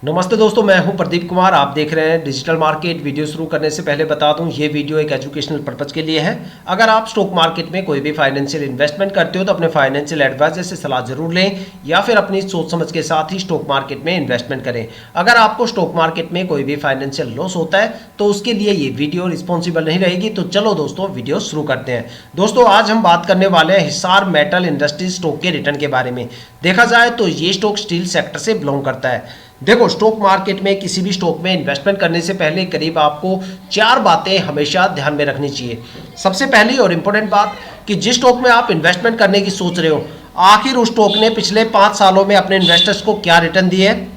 नमस्ते दोस्तों, मैं हूं प्रदीप कुमार। आप देख रहे हैं डिजिटल मार्केट। वीडियो शुरू करने से पहले बता दूं, ये वीडियो एक एजुकेशनल पर्पज़ के लिए है। अगर आप स्टॉक मार्केट में कोई भी फाइनेंशियल इन्वेस्टमेंट करते हो तो अपने फाइनेंशियल एडवाइजर से सलाह जरूर लें या फिर अपनी सोच समझ के साथ ही स्टॉक मार्केट में इन्वेस्टमेंट करें। अगर आपको स्टॉक मार्केट में कोई भी फाइनेंशियल लॉस होता है तो उसके लिए ये वीडियो रिस्पॉन्सिबल नहीं रहेगी। तो चलो दोस्तों, वीडियो शुरू करते हैं। दोस्तों, आज हम बात करने वाले हैं हिसार मेटल इंडस्ट्रीज स्टॉक के रिटर्न के बारे में। देखा जाए तो ये स्टॉक स्टील सेक्टर से बिलोंग करता है। देखो, स्टॉक मार्केट में किसी भी स्टॉक में इन्वेस्टमेंट करने से पहले करीब आपको 4 बातें हमेशा ध्यान में रखनी चाहिए। सबसे पहली और इम्पोर्टेंट बात कि जिस स्टॉक में आप इन्वेस्टमेंट करने की सोच रहे हो, आखिर उस स्टॉक ने पिछले 5 सालों में अपने इन्वेस्टर्स को क्या रिटर्न दिए है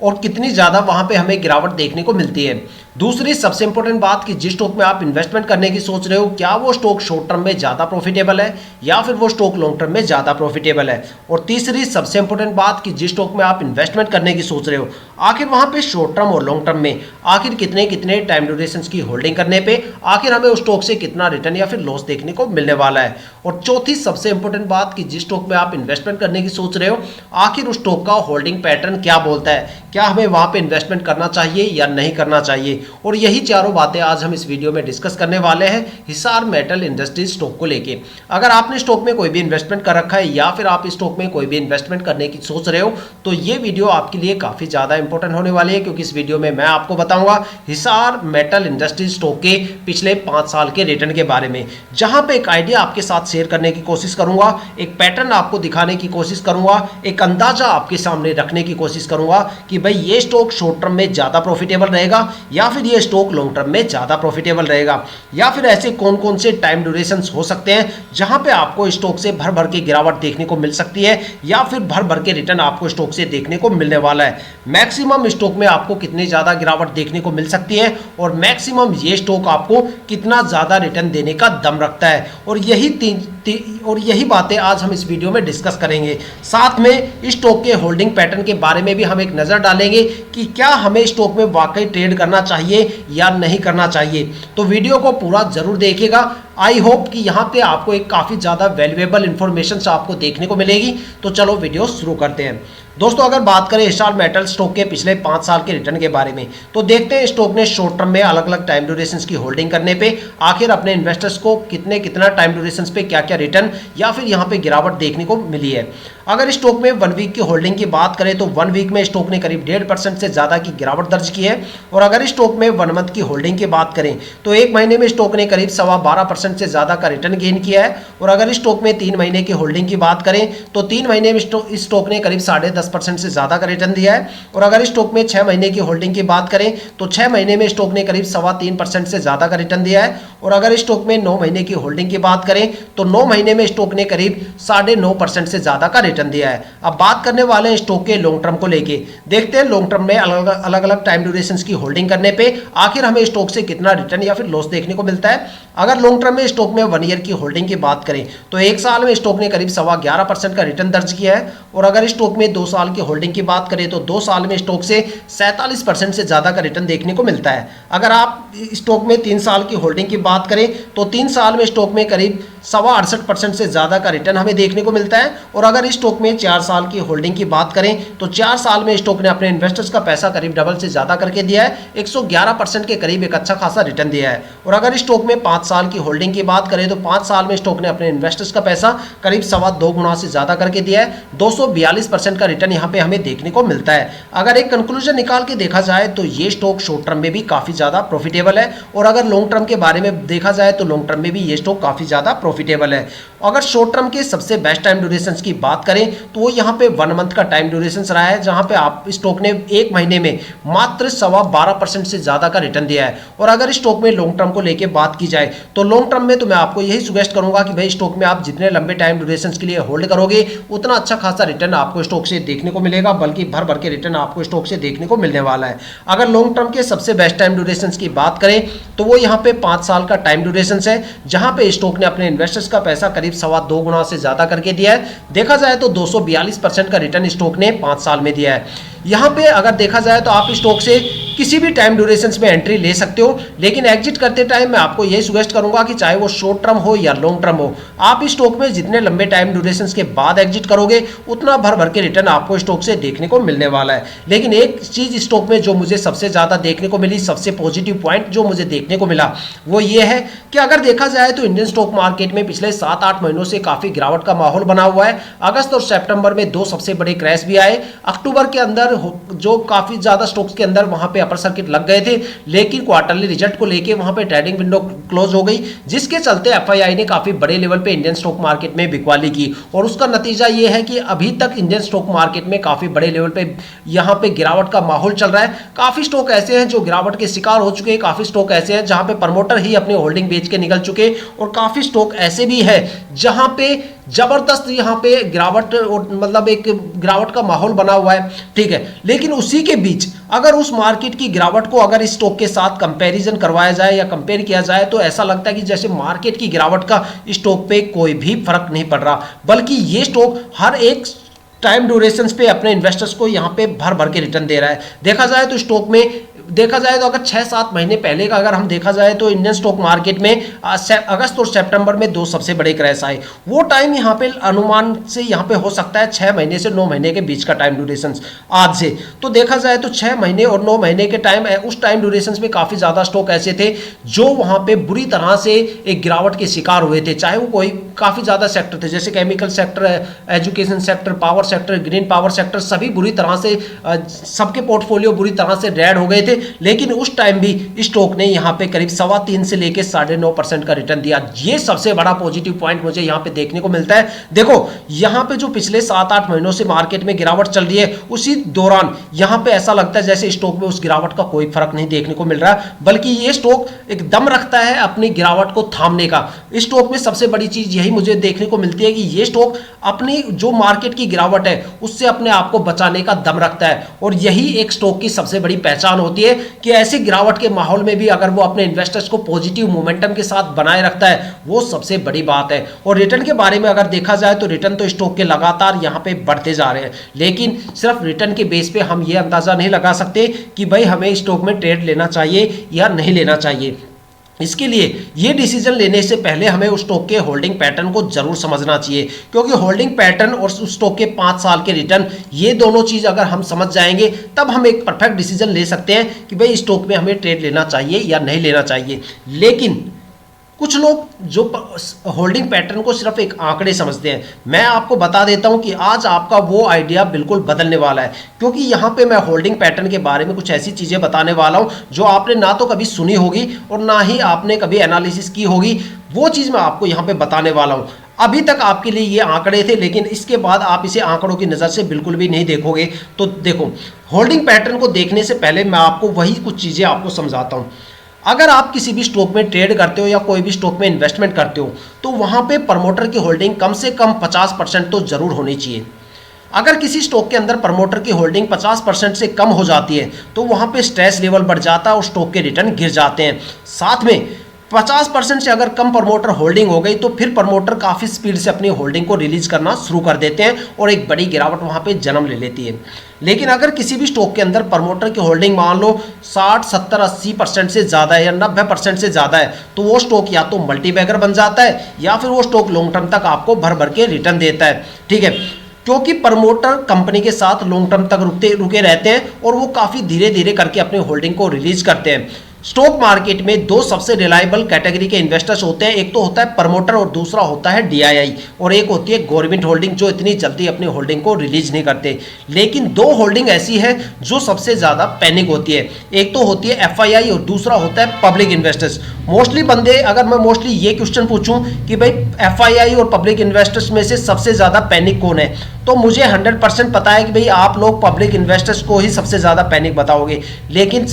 और कितनी ज़्यादा वहाँ पे हमें गिरावट देखने को मिलती है। दूसरी सबसे इंपॉर्टेंट बात कि जिस स्टॉक में आप इन्वेस्टमेंट करने की सोच रहे हो, क्या वो स्टॉक शॉर्ट टर्म में ज़्यादा प्रॉफिटेबल है या फिर वो स्टॉक लॉन्ग टर्म में ज़्यादा प्रॉफिटेबल है। और तीसरी सबसे इंपॉर्टेंट बात कि जिस स्टॉक में आप इन्वेस्टमेंट करने की सोच रहे हो, आखिर वहाँ पे शॉर्ट टर्म और लॉन्ग टर्म में आखिर कितने कितने टाइम ड्यूरेशन की होल्डिंग करने पे आखिर हमें उस स्टॉक से कितना रिटर्न या फिर लॉस देखने को मिलने वाला है। और चौथी सबसे इंपॉर्टेंट बात कि जिस स्टॉक में आप इन्वेस्टमेंट करने की सोच रहे हो, आखिर उस स्टॉक का होल्डिंग पैटर्न क्या बोलता है, क्या हमें वहाँ पे इन्वेस्टमेंट करना चाहिए या नहीं करना चाहिए। और यही चारों बातें आज हम इस वीडियो में डिस्कस करने वाले हैं हिसार मेटल इंडस्ट्रीज स्टॉक को लेके। अगर आपने स्टॉक में कोई भी इन्वेस्टमेंट कर रखा है या फिर आप इस स्टॉक में कोई भी इन्वेस्टमेंट करने की सोच रहे हो तो ये वीडियो आपके लिए काफी ज्यादा इंपॉर्टेंट होने वाली है, क्योंकि इस वीडियो में मैं आपको बताऊंगा हिसार मेटल इंडस्ट्रीज स्टॉक के पिछले 5 साल के रिटर्न के बारे में, जहां पे एक आइडिया आपके साथ शेयर करने की कोशिश करूंगा, एक पैटर्न आपको दिखाने की कोशिश करूंगा, एक अंदाजा आपके सामने रखने की कोशिश करूंगा कि भाई ये स्टॉक शॉर्ट टर्म में ज्यादा प्रॉफिटेबल रहेगा या फिर ये स्टॉक लॉन्ग टर्म में ज्यादा प्रॉफिटेबल रहेगा, या फिर ऐसे कौन कौन से टाइम ड्यूरेशन हो सकते हैं जहां पे आपको स्टॉक से भर भर के गिरावट देखने को मिल सकती है या फिर भर भर के रिटर्न आपको स्टॉक से देखने को मिलने वाला है। मैक्सिमम स्टॉक में आपको कितनी ज्यादा गिरावट देखने को मिल सकती है और मैक्सिमम ये स्टॉक आपको कितना ज्यादा रिटर्न देने का दम रखता है। और यही बातें आज हम इस वीडियो में डिस्कस करेंगे। साथ में इस स्टॉक के होल्डिंग पैटर्न के बारे में भी हम एक नजर डालेंगे कि क्या हमें स्टॉक में वाकई ट्रेड करना चाहिए या नहीं करना चाहिए। तो वीडियो को पूरा जरूर देखिएगा। आई होप कि यहाँ पे आपको एक काफ़ी ज़्यादा वैल्यूएबल इंफॉर्मेशन आपको देखने को मिलेगी। तो चलो वीडियो शुरू करते हैं। दोस्तों, अगर बात करें हिसार मेटल स्टॉक के पिछले 5 साल के रिटर्न के बारे में तो देखते हैं स्टॉक ने शॉर्ट टर्म में अलग अलग टाइम ड्यूरेशन की होल्डिंग करने पे आखिर अपने इन्वेस्टर्स को कितना टाइम ड्यूरेशन पे क्या क्या रिटर्न या फिर यहाँ पे गिरावट देखने को मिली है। अगर स्टॉक में 1 वीक की होल्डिंग की बात करें तो 1 वीक में स्टॉक ने करीब 1.5% से ज़्यादा की गिरावट दर्ज की है। और अगर स्टॉक में 1 मंथ की होल्डिंग की बात करें तो 1 महीने में स्टॉक ने करीब 12.25% से ज़्यादा का रिटर्न गेन किया है। और अगर स्टॉक में 3 महीने की होल्डिंग की बात करें तो 3 महीने में स्टॉक ने करीब 10.5% से ज़्यादा का रिटर्न दिया है। और अगर स्टॉक में 6 महीने की होल्डिंग की बात करें तो 6 महीने में स्टॉक ने करीब 3.25% से ज़्यादा का रिटर्न दिया है। और अगर स्टॉक में 9 महीने की होल्डिंग की बात करें तो 9 महीने में स्टॉक ने करीब 9.5% से ज़्यादा का रिटर्न दिया है। अब बात करने वाले हैं स्टॉक के लॉन्ग टर्म को लेके। देखते हैं लॉन्ग टर्म में अलग अलग टाइम ड्यूरेशन की होल्डिंग करने पे आखिर हमें स्टॉक से कितना रिटर्न या फिर लॉस देखने को मिलता है। अगर लॉन्ग टर्म में स्टॉक में 1 ईयर की होल्डिंग की बात करें तो 1 साल में स्टॉक ने करीब 11.25% का रिटर्न दर्ज किया है। और अगर स्टॉक में 2 साल की होल्डिंग की बात करें तो 2 साल में स्टॉक से 47% से ज़्यादा का रिटर्न देखने को मिलता है। अगर आप स्टॉक में 3 साल की होल्डिंग की बात करें तो 3 साल में स्टॉक में करीब 68% से ज़्यादा का रिटर्न हमें देखने को मिलता है। और अगर स्टॉक में 4 साल की होल्डिंग की बात करें तो 4 साल में स्टॉक ने अपने इन्वेस्टर्स का पैसा करीब डबल से ज़्यादा करके दिया है, 111% के करीब एक अच्छा खासा रिटर्न दिया है। और अगर स्टॉक में 5 साल की होल्डिंग की बात करें तो 5 साल में स्टॉक ने अपने इन्वेस्टर्स का पैसा करीब 2.25 गुना से ज़्यादा करके दिया है, 242% का रिटर्न यहाँ पे हमें देखने को मिलता है। अगर एक कंक्लूजन निकाल के देखा जाए तो ये स्टॉक शॉर्ट टर्म में भी काफ़ी ज़्यादा प्रॉफिटेबल है। और अगर लॉन्ग टर्म के बारे में देखा जाए तो लॉन्ग टर्म में भी ये स्टॉक काफ़ी ज़्यादा प्रॉफिटेबल है। अगर शॉर्ट टर्म के सबसे बेस्ट टाइम ड्यूरेशन की बात करें तो वो यहाँ पे 1 मंथ का टाइम ड्यूरेशन रहा है, जहाँ पे आप स्टॉक ने 1 महीने में मात्र 12.25% से ज़्यादा का रिटर्न दिया है। और अगर स्टॉक में लॉन्ग टर्म को लेके बात की जाए तो लॉन्ग टर्म में तो मैं आपको यही सुजेस्ट करूंगा कि भाई स्टॉक में आप जितने लंबे टाइम ड्यूरेशन के लिए होल्ड करोगे उतना अच्छा खासा रिटर्न आपको स्टॉक से देखने को मिलेगा, बल्कि भर भर के रिटर्न आपको स्टॉक से देखने को मिलने वाला है। अगर लॉन्ग टर्म के सबसे बेस्ट टाइम ड्यूरेशन की बात करें तो वो यहाँ पे 5 साल का टाइम ड्यूरेशन है, जहाँ पे स्टॉक ने अपने इन्वेस्टर्स का पैसा करीब 2.25 गुना से ज्यादा करके दिया है। देखा जाए तो 242% का रिटर्न स्टॉक ने 5 साल में दिया है। यहाँ पे अगर देखा जाए तो आप स्टॉक से किसी भी टाइम ड्यूरेशन में एंट्री ले सकते हो, लेकिन एग्जिट करते टाइम मैं आपको यही सजेस्ट करूंगा कि चाहे वो शॉर्ट टर्म हो या लॉन्ग टर्म हो, आप इस स्टॉक में जितने लंबे टाइम ड्यूरेशन के बाद एग्जिट करोगे उतना भर भर के रिटर्न आपको स्टॉक से देखने को मिलने वाला है। लेकिन एक चीज स्टॉक में जो मुझे सबसे ज्यादा देखने को मिली, सबसे पॉजिटिव पॉइंट जो मुझे देखने को मिला, वो ये है कि अगर देखा जाए तो इंडियन स्टॉक मार्केट में पिछले 7-8 महीनों से काफी गिरावट का माहौल बना हुआ है। अगस्त और सितंबर में 2 सबसे बड़े क्रैश भी आए। अक्टूबर के अंदर जो काफी ज्यादा स्टॉक्स के अंदर वहां पे अपर सर्किट लग गए थे, लेकिन क्वार्टरली रिजल्ट को लेके वहां पे ट्रेडिंग विंडो क्लोज हो गई, जिसके चलते एफआईआई ने काफी बड़े लेवल पे इंडियन स्टॉक मार्केट में बिकवाली की। और उसका नतीजा यह है कि अभी तक इंडियन स्टॉक मार्केट में काफी बड़े लेवल पे यहां पे गिरावट का माहौल चल रहा है। काफी स्टॉक ऐसे हैं जो गिरावट के शिकार हो चुके हैं, काफी स्टॉक ऐसे हैं जहां पे प्रमोटर ही अपनी होल्डिंग बेच के निकल चुके, और काफी स्टॉक ऐसे भी है जहां पे जबरदस्त यहां पे गिरावट, मतलब एक गिरावट का माहौल बना हुआ है, ठीक है। लेकिन उसी के बीच अगर उस मार्केट की गिरावट को अगर इस स्टॉक के साथ कंपैरिजन करवाया जाए या कंपेयर किया जाए तो ऐसा लगता है कि जैसे मार्केट की गिरावट का स्टॉक पे कोई भी फर्क नहीं पड़ रहा, बल्कि ये स्टॉक हर एक टाइम ड्यूरेशंस पे अपने इन्वेस्टर्स को यहाँ पे भर भर के रिटर्न दे रहा है। देखा जाए तो स्टॉक में देखा जाए तो अगर 6-7 महीने पहले का अगर हम देखा जाए तो इंडियन स्टॉक मार्केट में अगस्त और सितंबर में 2 सबसे बड़े क्रैश आए। वो टाइम यहाँ पे अनुमान से यहाँ पे हो सकता है 6 महीने से 9 महीने के बीच का टाइम ड्यूरेशन आज से। तो देखा जाए तो 6 महीने और 9 महीने के टाइम, उस टाइम ड्यूरेशन में काफ़ी ज़्यादा स्टॉक ऐसे थे जो वहाँ पे बुरी तरह से एक गिरावट के शिकार हुए थे। चाहे वो कोई काफ़ी ज़्यादा सेक्टर थे, जैसे chemical sector, education sector, power sector, green power sector, सभी बुरी तरह से सबके पोर्टफोलियो बुरी तरह से रेड हो गए थे। लेकिन उस टाइम भी स्टॉक ने यहां पे करीब 3.25 से लेकर 9.5% का रिटर्न दिया। ये सबसे बड़ा पॉजिटिव पॉइंट मुझे यहां पे देखने को मिलता है। देखो यहां पे जो पिछले 7-8 महीनों से मार्केट में गिरावट चल रही है, उसी दौरान यहां पे ऐसा लगता है जैसे स्टॉक में उस गिरावट का कोई फर्क नहीं देखने को मिल रहा, बल्कि ये स्टॉक एक दम रखता है अपनी गिरावट को थामने का। इस स्टॉक में सबसे बड़ी चीज यही मुझे देखने को मिलती है कि ये स्टॉक अपनी जो मार्केट की गिरावट है उससे अपने आप को बचाने का दम रखता है, और यही एक स्टॉक की सबसे बड़ी पहचान होती है कि ऐसी गिरावट के माहौल में भी अगर वो अपने इन्वेस्टर्स को पॉजिटिव मोमेंटम के साथ बनाए रखता है, वो सबसे बड़ी बात है। और रिटर्न के बारे में अगर देखा जाए तो रिटर्न तो स्टॉक के लगातार यहां पे बढ़ते जा रहे हैं, लेकिन सिर्फ रिटर्न के बेस पे हम ये अंदाजा नहीं लगा सकते कि भाई हमें स्टॉक में ट्रेड लेना चाहिए या नहीं लेना चाहिए। इसके लिए ये डिसीजन लेने से पहले हमें उस स्टॉक के होल्डिंग पैटर्न को जरूर समझना चाहिए, क्योंकि होल्डिंग पैटर्न और उस स्टॉक के 5 साल के रिटर्न, ये दोनों चीज अगर हम समझ जाएंगे तब हम एक परफेक्ट डिसीजन ले सकते हैं कि भाई स्टॉक में हमें ट्रेड लेना चाहिए या नहीं लेना चाहिए। लेकिन कुछ लोग जो होल्डिंग पैटर्न को सिर्फ एक आंकड़े समझते हैं, मैं आपको बता देता हूं कि आज आपका वो आइडिया बिल्कुल बदलने वाला है, क्योंकि यहां पे मैं होल्डिंग पैटर्न के बारे में कुछ ऐसी चीजें बताने वाला हूं जो आपने ना तो कभी सुनी होगी और ना ही आपने कभी एनालिसिस की होगी। वो चीज मैं आपको यहां पे बताने वाला हूं। अभी तक आपके लिए ये आंकड़े थे, लेकिन इसके बाद आप इसे आंकड़ों की नज़र से बिल्कुल भी नहीं देखोगे। तो देखो, होल्डिंग पैटर्न को देखने से पहले मैं आपको वही कुछ चीज़ें आपको समझाता हूँ। अगर आप किसी भी स्टॉक में ट्रेड करते हो या कोई भी स्टॉक में इन्वेस्टमेंट करते हो, तो वहाँ पे प्रमोटर की होल्डिंग कम से कम 50% तो जरूर होनी चाहिए। अगर किसी स्टॉक के अंदर प्रमोटर की होल्डिंग 50% से कम हो जाती है तो वहाँ पे स्ट्रेस लेवल बढ़ जाता है और स्टॉक के रिटर्न गिर जाते हैं। साथ में 50% से अगर कम प्रमोटर होल्डिंग हो गई तो फिर प्रमोटर काफ़ी स्पीड से अपनी होल्डिंग को रिलीज करना शुरू कर देते हैं और एक बड़ी गिरावट वहाँ पे जन्म ले लेती है। लेकिन अगर किसी भी स्टॉक के अंदर प्रमोटर की होल्डिंग मान लो 60, 70, 80% से ज़्यादा है या 90% से ज़्यादा है, तो वो स्टॉक या तो मल्टीबैगर बन जाता है या फिर वो स्टॉक लॉन्ग टर्म तक आपको भर भर के रिटर्न देता है। ठीक है, क्योंकि प्रमोटर कंपनी के साथ लॉन्ग टर्म तक रुके रहते हैं और वो काफ़ी धीरे धीरे करके अपनी होल्डिंग को रिलीज करते हैं। स्टॉक मार्केट में 2 सबसे रिलायबल कैटेगरी के इन्वेस्टर्स होते हैं, एक तो होता है प्रमोटर और दूसरा होता है डीआईआई, और एक होती है गवर्नमेंट होल्डिंग जो इतनी जल्दी अपनी होल्डिंग को रिलीज नहीं करते। लेकिन 2 होल्डिंग ऐसी है जो सबसे ज़्यादा पैनिक होती है, एक तो होती है एफआईआई और दूसरा होता है पब्लिक इन्वेस्टर्स। मोस्टली बंदे, अगर मैं मोस्टली ये क्वेश्चन पूछूं कि भाई एफआईआई और पब्लिक इन्वेस्टर्स में से सबसे ज़्यादा पैनिक कौन है, तो मुझे 100% पता है कि भाई आप लोग पब्लिक इन्वेस्टर्स को ही सबसे ज़्यादा पैनिक बताओगे। लेकिन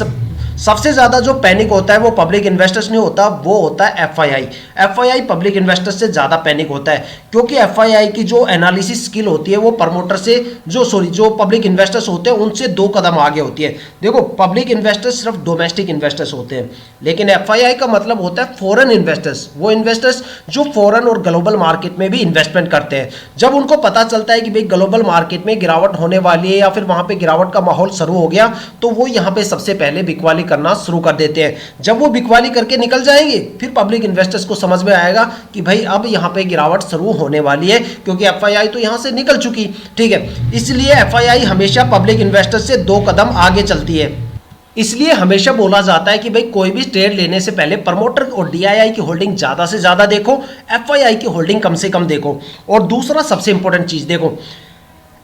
सबसे ज़्यादा जो पैनिक होता है वो पब्लिक इन्वेस्टर्स नहीं होता, वो होता है एफआईआई। एफआईआई पब्लिक इन्वेस्टर्स से ज़्यादा पैनिक होता है, क्योंकि एफआईआई की जो एनालिसिस स्किल होती है वो प्रमोटर से जो पब्लिक इन्वेस्टर्स होते हैं उनसे 2 कदम आगे होती है। देखो, पब्लिक इन्वेस्टर्स सिर्फ डोमेस्टिक इन्वेस्टर्स होते हैं, लेकिन एफआईआई का मतलब होता है फॉरेन इन्वेस्टर्स, वो इन्वेस्टर्स जो फॉरेन और ग्लोबल मार्केट में भी इन्वेस्टमेंट करते हैं। जब उनको पता चलता है कि भाई ग्लोबल मार्केट में गिरावट होने वाली है या फिर वहां पे गिरावट का माहौल शुरू हो गया, तो वो यहाँ पे सबसे पहले बिकवाली करना शुरू कर देते हैं। जब वो बिकवाली करके निकल जाएंगे, फिर पब्लिक इन्वेस्टर्स को समझ में आएगा कि भाई अब यहाँ पे गिरावट शुरू होने वाली है, क्योंकि एफआईआई तो यहाँ से निकल चुकी। ठीक है, इसलिए एफआईआई हमेशा पब्लिक इन्वेस्टर्स से 2 कदम आगे चलती है। इसलिए हमेशा बोला जाता है कि भाई कोई भी ट्रेड लेने से पहले प्रमोटर और डीआईआई की होल्डिंग ज़्यादा से ज़्यादा देखो, एफआईआई की होल्डिंग कम से कम देखो। और दूसरा सबसे इंपॉर्टेंट चीज़ देखो,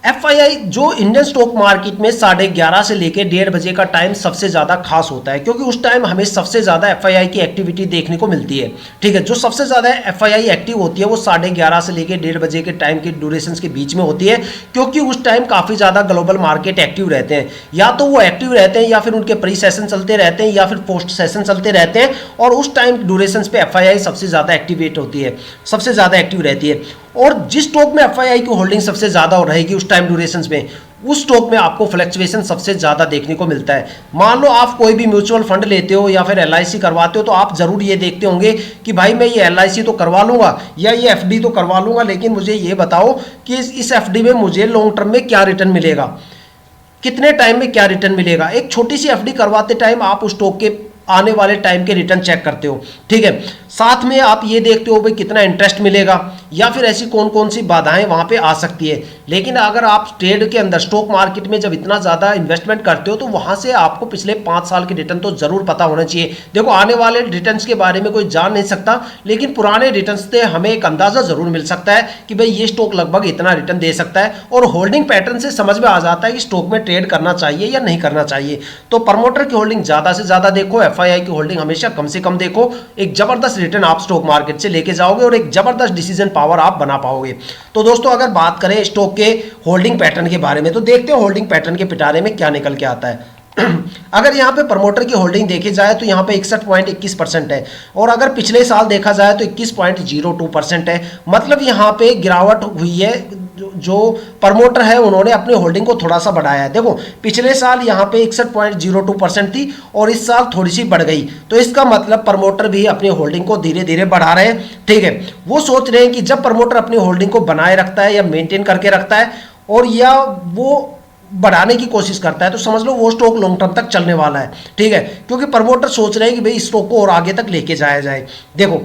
एफआईआई जो इंडियन स्टॉक मार्केट में 11:30 से लेकर 1:30 बजे का टाइम सबसे ज़्यादा खास होता है, क्योंकि उस टाइम हमें सबसे ज़्यादा एफआईआई की एक्टिविटी देखने को मिलती है। ठीक है, जो सबसे ज़्यादा एफआईआई एक्टिव होती है वो 11:30 से लेकर 1:30 बजे के टाइम की ड्यूरेशन के बीच में होती है, क्योंकि उस टाइम काफ़ी ज़्यादा ग्लोबल मार्केट एक्टिव रहते हैं। या तो वो एक्टिव रहते हैं या फिर उनके प्री सेशन चलते रहते हैं या फिर पोस्ट सेशन चलते रहते हैं, और उस टाइम ड्यूरेशन पे एफआईआई सबसे ज़्यादा एक्टिवेट होती है, सबसे ज़्यादा एक्टिव रहती है। और जिस स्टॉक में एफआईआई की होल्डिंग सबसे ज़्यादा रहेगी उस टाइम ड्यूरेशन में, उस स्टॉक में आपको फ्लक्चुएशन सबसे ज़्यादा देखने को मिलता है। मान लो आप कोई भी म्यूचुअल फंड लेते हो या फिर एलआईसी करवाते हो, तो आप जरूर ये देखते होंगे कि भाई मैं ये एलआईसी तो करवा लूंगा या ये एफडी तो करवा लूंगा, लेकिन मुझे ये बताओ कि इस एफडी में मुझे लॉन्ग टर्म में क्या रिटर्न मिलेगा, कितने टाइम में क्या रिटर्न मिलेगा। एक छोटी सी एफडी करवाते टाइम आप उस स्टॉक के आने वाले टाइम के रिटर्न चेक करते हो। ठीक है, साथ में आप ये देखते हो भाई कितना इंटरेस्ट मिलेगा या फिर ऐसी कौन कौन सी बाधाएं वहां पे आ सकती है। लेकिन अगर आप ट्रेड के अंदर स्टॉक मार्केट में जब इतना ज़्यादा इन्वेस्टमेंट करते हो, तो वहां से आपको पिछले 5 साल के रिटर्न तो जरूर पता होना चाहिए। देखो, आने वाले रिटर्न्स के बारे में कोई जान नहीं सकता, लेकिन पुराने रिटर्न्स से हमें एक अंदाजा जरूर मिल सकता है कि भाई ये स्टॉक लगभग इतना रिटर्न दे सकता है, और होल्डिंग पैटर्न से समझ में आ जाता है कि स्टॉक में ट्रेड करना चाहिए या नहीं करना चाहिए। तो प्रमोटर की होल्डिंग ज़्यादा से ज़्यादा देखो, एफआईआई की होल्डिंग हमेशा कम से कम देखो। एक जबरदस्त रिटर्न आप स्टॉक मार्केट से लेके जाओगे और एक जबरदस्त डिसीजन पावर आप बना पाओगे। तो दोस्तों, अगर बात करें स्टॉक के होल्डिंग पैटर्न के बारे में, तो देखते हैं होल्डिंग पैटर्न के पिटारे में क्या निकल के आता है। अगर यहाँ पे प्रमोटर की होल्डिंग देखी जाए तो यहाँ पे 61.21% है, और अगर पिछले साल देखा जाए तो 21.02% है। मतलब यहाँ पे गिरावट हुई है। जो प्रमोटर है उन्होंने अपनी होल्डिंग को थोड़ा सा बढ़ाया है। देखो, पिछले साल यहाँ पे 61.02% थी और इस साल थोड़ी सी बढ़ गई, तो इसका मतलब प्रमोटर भी अपनी होल्डिंग को धीरे धीरे बढ़ा रहे हैं। ठीक है, वो सोच रहे हैं कि जब प्रमोटर अपनी होल्डिंग को बनाए रखता है या मेंटेन करके रखता है और या वो बढ़ाने की कोशिश करता है, तो समझ लो वो स्टॉक लॉन्ग टर्म तक चलने वाला है। ठीक है, क्योंकि प्रमोटर सोच रहे हैं कि भाई इस स्टॉक को और आगे तक लेके जाया जाए। देखो,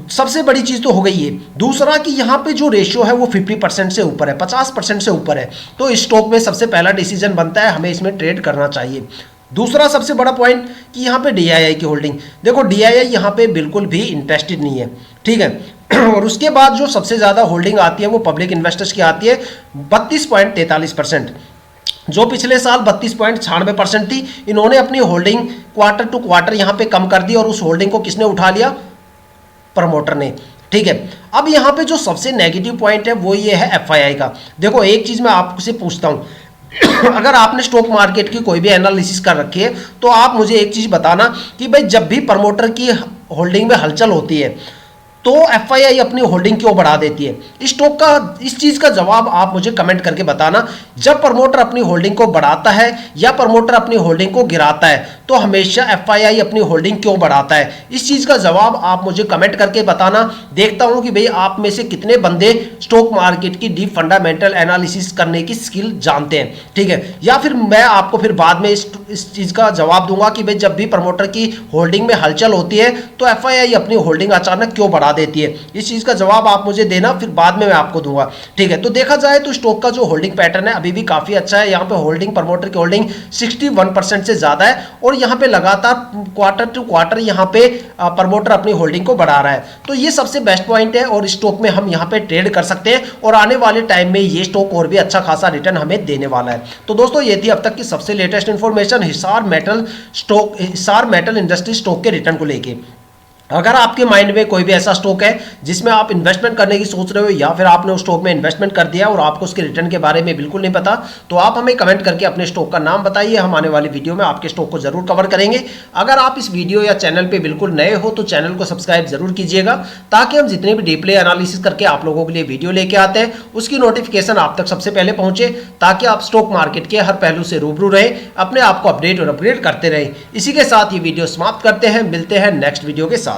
सबसे बड़ी चीज़ तो हो गई है। दूसरा कि यहाँ पे जो रेशियो है वो 50% से ऊपर है, 50% से ऊपर है, तो इस स्टॉक में सबसे पहला डिसीजन बनता है हमें इसमें ट्रेड करना चाहिए। दूसरा सबसे बड़ा पॉइंट कि यहाँ पे डीआईआई की होल्डिंग, देखो डीआईआई यहाँ पे बिल्कुल भी इंटरेस्टेड नहीं है। ठीक है, और उसके बाद जो सबसे ज़्यादा होल्डिंग आती है वो पब्लिक इन्वेस्टर्स की आती है 32.43%, जो पिछले साल 32.96% थी। इन्होंने अपनी होल्डिंग क्वार्टर टू क्वार्टर यहाँ पे कम कर दी, और उस होल्डिंग को किसने उठा लिया? प्रमोटर ने। ठीक है, अब यहाँ पे जो सबसे नेगेटिव पॉइंट है वो ये है एफआईआई का। देखो, एक चीज़ मैं आपसे पूछता हूँ, अगर आपने स्टॉक मार्केट की कोई भी एनालिसिस कर रखी है, तो आप मुझे एक चीज़ बताना कि भाई जब भी प्रमोटर की होल्डिंग में हलचल होती है तो एफआईआई अपनी होल्डिंग क्यों बढ़ा देती है? इस चीज़ का जवाब आप मुझे कमेंट करके बताना। जब प्रमोटर अपनी होल्डिंग को बढ़ाता है या प्रमोटर अपनी होल्डिंग को गिराता है, तो हमेशा एफआईआई अपनी होल्डिंग क्यों बढ़ाता है? इस चीज़ का जवाब आप मुझे कमेंट करके बताना। देखता हूं कि भाई आप में से कितने बंदे स्टॉक मार्केट की डीप फंडामेंटल एनालिसिस करने की स्किल जानते हैं। ठीक है, या फिर मैं आपको फिर बाद में इस चीज़ का जवाब दूंगा कि भाई जब भी प्रमोटर की होल्डिंग में हलचल होती है तो एफआईआई अपनी होल्डिंग अचानक क्यों बढ़ा देती है। इस चीज़ का जवाब आप मुझे देना, फिर बाद में मैं आपको दूंगा। ठीक है, तो देखा जाए तो स्टॉक का जो होल्डिंग पैटर्न है अभी भी काफ़ी अच्छा है। यहाँ पे होल्डिंग, प्रमोटर की होल्डिंग 61% से ज़्यादा है, और यहाँ पे लगातार क्वार्टर टू क्वार्टर यहाँ पे प्रमोटर अपनी होल्डिंग को बढ़ा रहा है। तो ये सबसे बेस्ट पॉइंट है, और स्टॉक में हम यहाँ पे ट्रेड कर सकते हैं, और आने वाले टाइम में ये स्टॉक और भी अच्छा खासा रिटर्न हमें देने वाला है। तो दोस्तों, ये थी अब तक की सबसे latest information Hisar metal industry stock के रिटर्न को लेके। अगर आपके माइंड में कोई भी ऐसा स्टॉक है जिसमें आप इन्वेस्टमेंट करने की सोच रहे हो या फिर आपने उस स्टॉक में इन्वेस्टमेंट कर दिया और आपको उसके रिटर्न के बारे में बिल्कुल नहीं पता, तो आप हमें कमेंट करके अपने स्टॉक का नाम बताइए। हम आने वाली वीडियो में आपके स्टॉक को जरूर कवर करेंगे। अगर आप इस वीडियो या चैनल पर बिल्कुल नए हो तो चैनल को सब्सक्राइब जरूर कीजिएगा, ताकि हम जितने भी डीपली एनालिसिस करके आप लोगों के लिए वीडियो लेके आते हैं उसकी नोटिफिकेशन आप तक सबसे पहले पहुंचे, ताकि आप स्टॉक मार्केट के हर पहलू से रूबरू रहे, अपने आप को अपडेट और अपग्रेड करते रहे। इसी के साथ ये वीडियो समाप्त करते हैं, मिलते हैं नेक्स्ट वीडियो के साथ।